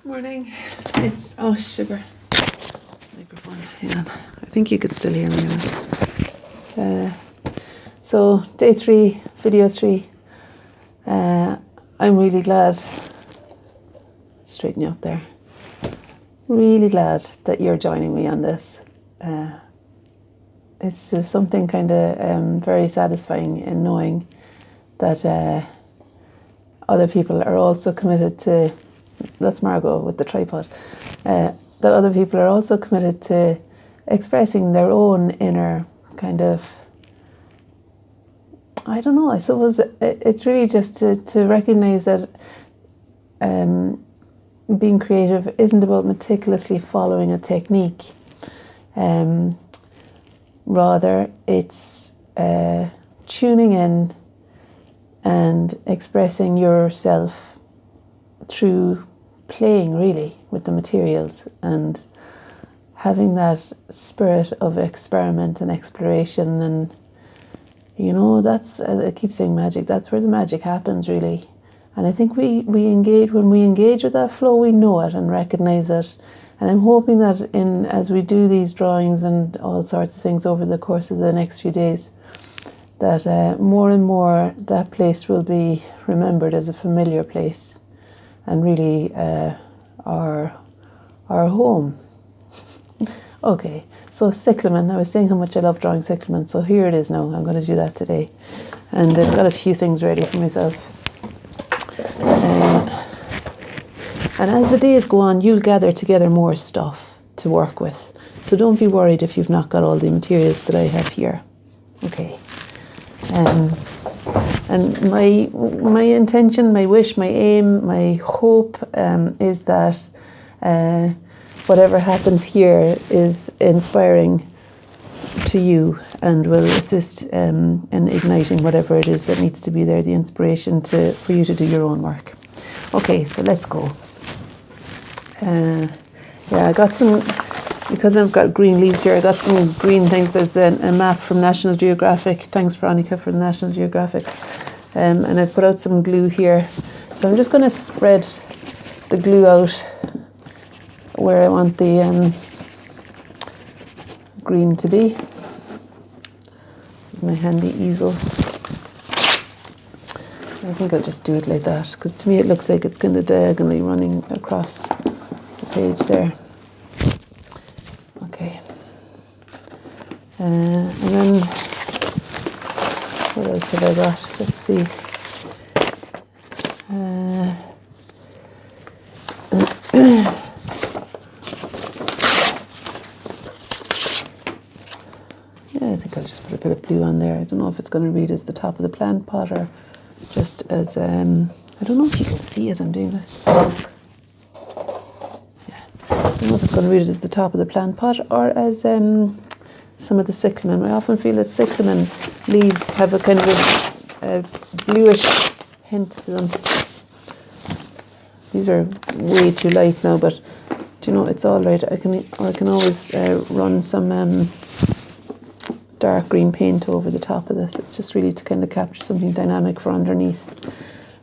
Morning. It's sugar. Microphone. Hang on. I think you could still hear me now. So day 3, video 3. I'm really glad. Straighten you up there. Really glad that you're joining me on this. It's just something kind of very satisfying in knowing that other people are also committed to. That's Margot with the tripod. That other people are also committed to expressing their own inner kind of, I don't know, I suppose it's really just to recognise that being creative isn't about meticulously following a technique. Rather, it's tuning in and expressing yourself through playing really with the materials and having that spirit of experiment and exploration. And that's, I keep saying magic, that's where the magic happens really. And I think we engage, when we engage with that flow, we know it and recognize it. And I'm hoping that as we do these drawings and all sorts of things over the course of the next few days, that more and more that place will be remembered as a familiar place and really our home. Okay, so cyclamen. I was saying how much I love drawing cyclamen, so here it is now. I'm going to do that today. And I've got a few things ready for myself. And as the days go on, you'll gather together more stuff to work with. So don't be worried if you've not got all the materials that I have here. Okay. And my intention, my wish, my aim, my hope is that whatever happens here is inspiring to you and will assist in igniting whatever it is that needs to be there, the inspiration for you to do your own work. Okay, so let's go. I got some, because I've got green leaves here, I got some green things. There's a map from National Geographic. Thanks, Veronica, for the National Geographic. And I've put out some glue here. So I'm just going to spread the glue out where I want the green to be. This is my handy easel. I think I'll just do it like that, because to me it looks like it's kind of diagonally running across the page there. Okay. And then, what else have I got? Let's see. Yeah, I think I'll just put a bit of blue on there. I don't know if it's going to read as the top of the plant pot or just as, I don't know if you can see as I'm doing this. Yeah, I don't know if it's going to read it as the top of the plant pot or as some of the cyclamen. I often feel that cyclamen leaves have a kind of a bluish hint to them. These are way too light now, but do you know, it's all right. I can always run some dark green paint over the top of this. It's just really to kind of capture something dynamic for underneath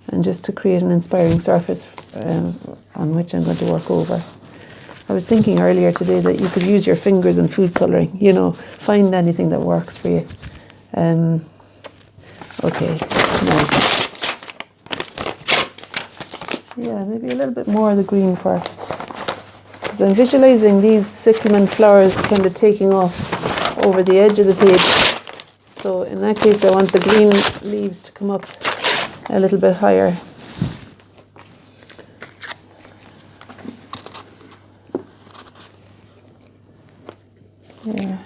and just to create an inspiring surface on which I'm going to work over. I was thinking earlier today that you could use your fingers in food colouring, find anything that works for you. Okay, now. Yeah, maybe a little bit more of the green first. Because I'm visualising these cyclamen flowers kind of taking off over the edge of the page. So in that case, I want the green leaves to come up a little bit higher. Yeah.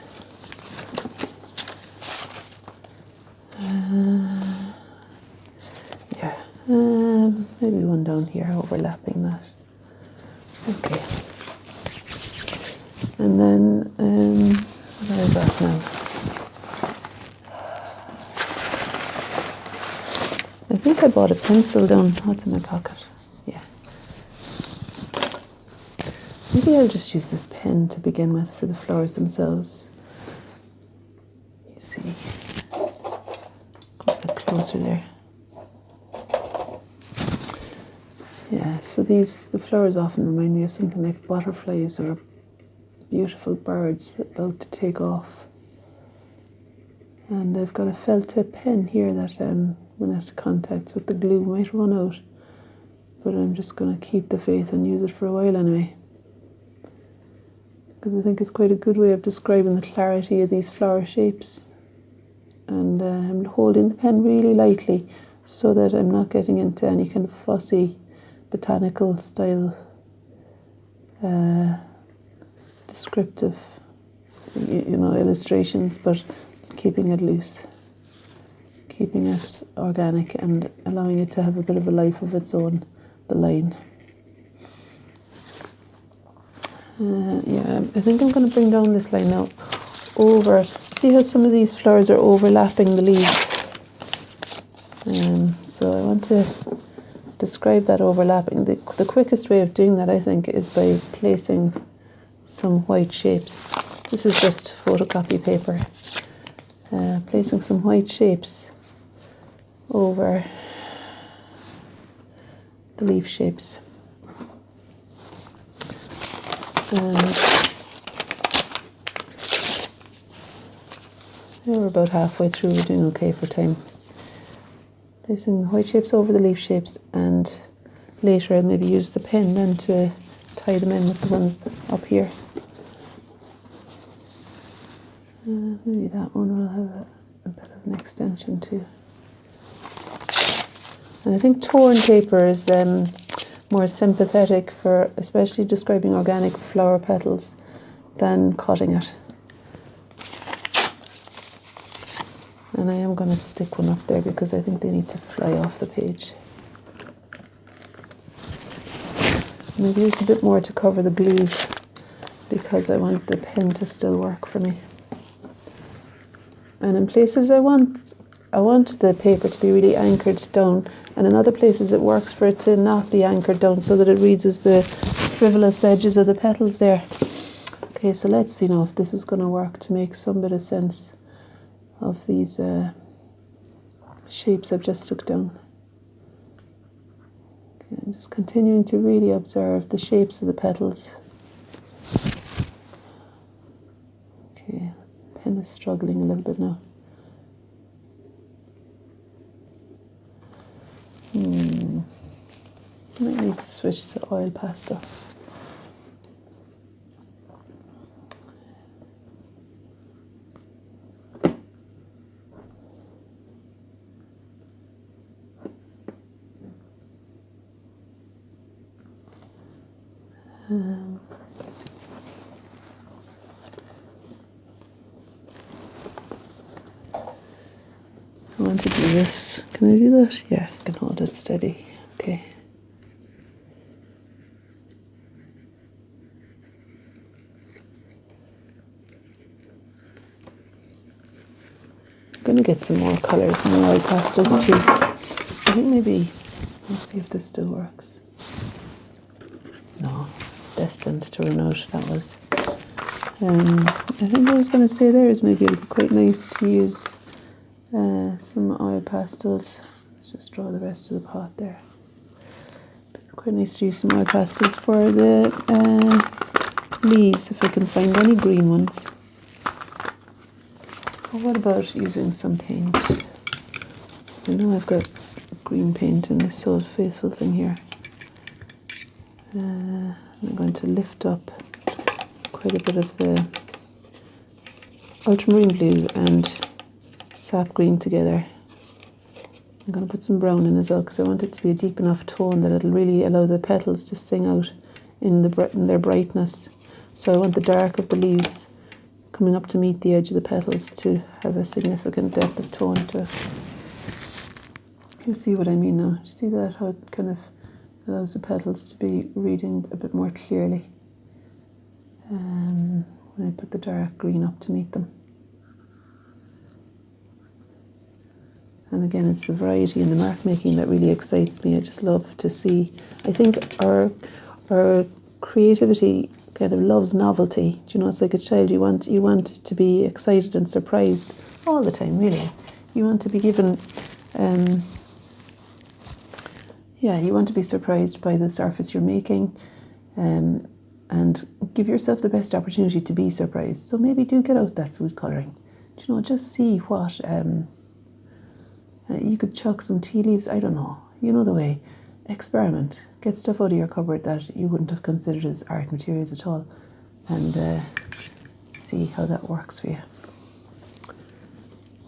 Maybe one down here overlapping that. Okay. And then, what have I got now? I think I bought a pencil down. What's in my pocket? Yeah. Maybe I'll just use this pen to begin with for the flowers themselves. You see. Go a bit closer there. Yeah, So the flowers often remind me of something like butterflies or beautiful birds about to take off. And I've got a felt tip pen here that when it contacts with the glue might run out, but I'm just going to keep the faith and use it for a while anyway, because I think it's quite a good way of describing the clarity of these flower shapes. And I'm holding the pen really lightly so that I'm not getting into any kind of fussy botanical style descriptive illustrations, but keeping it loose, keeping it organic and allowing it to have a bit of a life of its own, the line. I think I'm going to bring down this line now over. See how some of these flowers are overlapping the leaves? So I want to describe that overlapping. The quickest way of doing that, I think, is by placing some white shapes. This is just photocopy paper. Placing some white shapes over the leaf shapes. We're about halfway through, we're doing okay for time. Placing the white shapes over the leaf shapes, and later I'll maybe use the pen then to tie them in with the ones up here. Maybe that one will have a bit of an extension too. And I think torn paper is more sympathetic for especially describing organic flower petals than cutting it. And I am going to stick one up there because I think they need to fly off the page. I'm going to use a bit more to cover the glue because I want the pen to still work for me. And in places I want the paper to be really anchored down, and in other places it works for it to not be anchored down so that it reads as the frivolous edges of the petals there. Okay, so let's see now if this is going to work to make some bit of sense of these shapes I've just stuck down. Okay, I'm just continuing to really observe the shapes of the petals. Okay, the pen is struggling a little bit now. I might need to switch to oil pastel. I want to do this. Can I do that? Yeah, I can hold it steady. Okay. I'm going to get some more colours in the oil pastels too. I think maybe, let's see if this still works. No, destined to run out, that was. I think what I was going to say there is maybe it would be quite nice to use some oil pastels. Let's just draw the rest of the pot there. Quite nice to use some oil pastels for the leaves, if I can find any green ones. Or what about using some paint? So I know I've got green paint in this Old Faithful thing here. I'm going to lift up quite a bit of the ultramarine blue and sap green together. I'm going to put some brown in as well because I want it to be a deep enough tone that it'll really allow the petals to sing out in their brightness. So I want the dark of the leaves coming up to meet the edge of the petals to have a significant depth of tone to it. You can see what I mean now. See that, how it kind of allows the petals to be reading a bit more clearly when I put the dark green up to meet them. And again, it's the variety in the mark making that really excites me. I just love to see. I think our creativity kind of loves novelty. Do you know, it's like a child. You want to be excited and surprised all the time, really. You want to be given yeah, you want to be surprised by the surface you're making, and give yourself the best opportunity to be surprised. So maybe do get out that food colouring. You know, just see what, you could chuck some tea leaves, I don't know, you know the way. Experiment, get stuff out of your cupboard that you wouldn't have considered as art materials at all, and see how that works for you.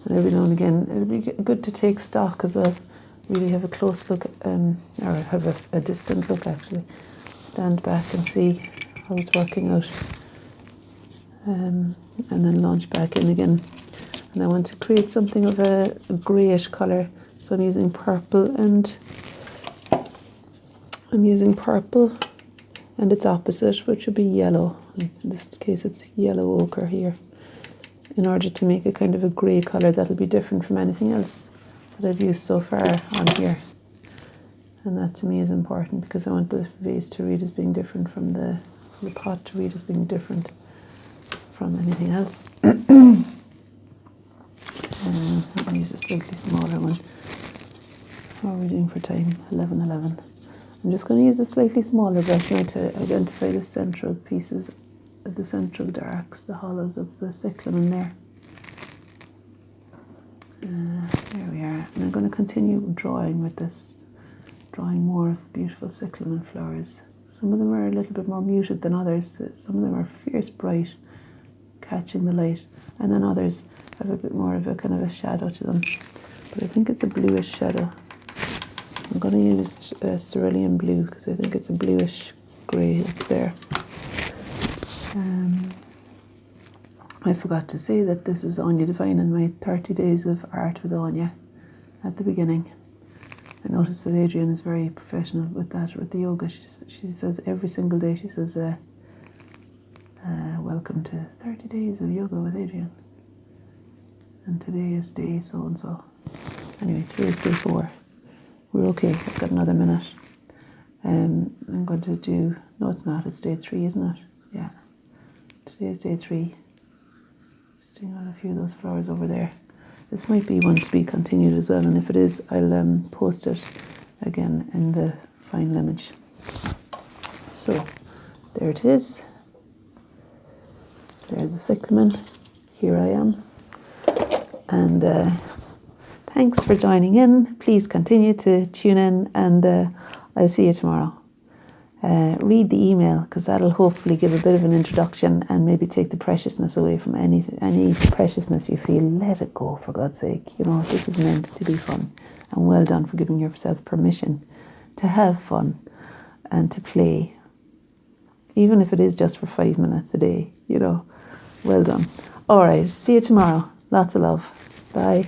And every now and again, it'll be good to take stock as well. Really have a close look, or have a distant look actually. Stand back and see how it's working out. And then launch back in again. And I want to create something of a greyish colour. So I'm using purple and its opposite, which would be yellow. In this case it's yellow ochre here, in order to make a kind of a grey colour that'll be different from anything else that I've used so far on here. And that to me is important, because I want the vase to read as being different from the pot to read as being different from anything else. I'll use a slightly smaller one. How are we doing for time? 11:11. I'm just going to use a slightly smaller brush now to identify the central pieces, the central darks, the hollows of the cyclamen there. There we are. And I'm going to continue drawing with this, drawing more of beautiful cyclamen flowers. Some of them are a little bit more muted than others. Some of them are fierce bright, catching the light, and then others have a bit more of a kind of a shadow to them. But I think it's a bluish shadow. I'm going to use cerulean blue because I think it's a bluish grey that's there. I forgot to say that this was Aine Divine in my 30 days of art with Aine at the beginning. I noticed that Adrienne is very professional with that, with the yoga. She says every single day, she says, welcome to 30 days of yoga with Adrienne. And today is day so-and-so. Anyway, today is day 4. We're okay, I've got another minute. I'm going to do, no it's not, it's day 3, isn't it? Yeah. Today is day 3. Just doing a few of those flowers over there. This might be one to be continued as well, and if it is, I'll post it again in the final image. So, there it is. There's the cyclamen. Here I am. And thanks for joining in. Please continue to tune in, and I'll see you tomorrow. Read the email, because that'll hopefully give a bit of an introduction and maybe take the preciousness away from any preciousness you feel. Let it go, for God's sake. You know, this is meant to be fun. And well done for giving yourself permission to have fun and to play, even if it is just for 5 minutes a day, you know. Well done. All right, see you tomorrow. Lots of love. Bye.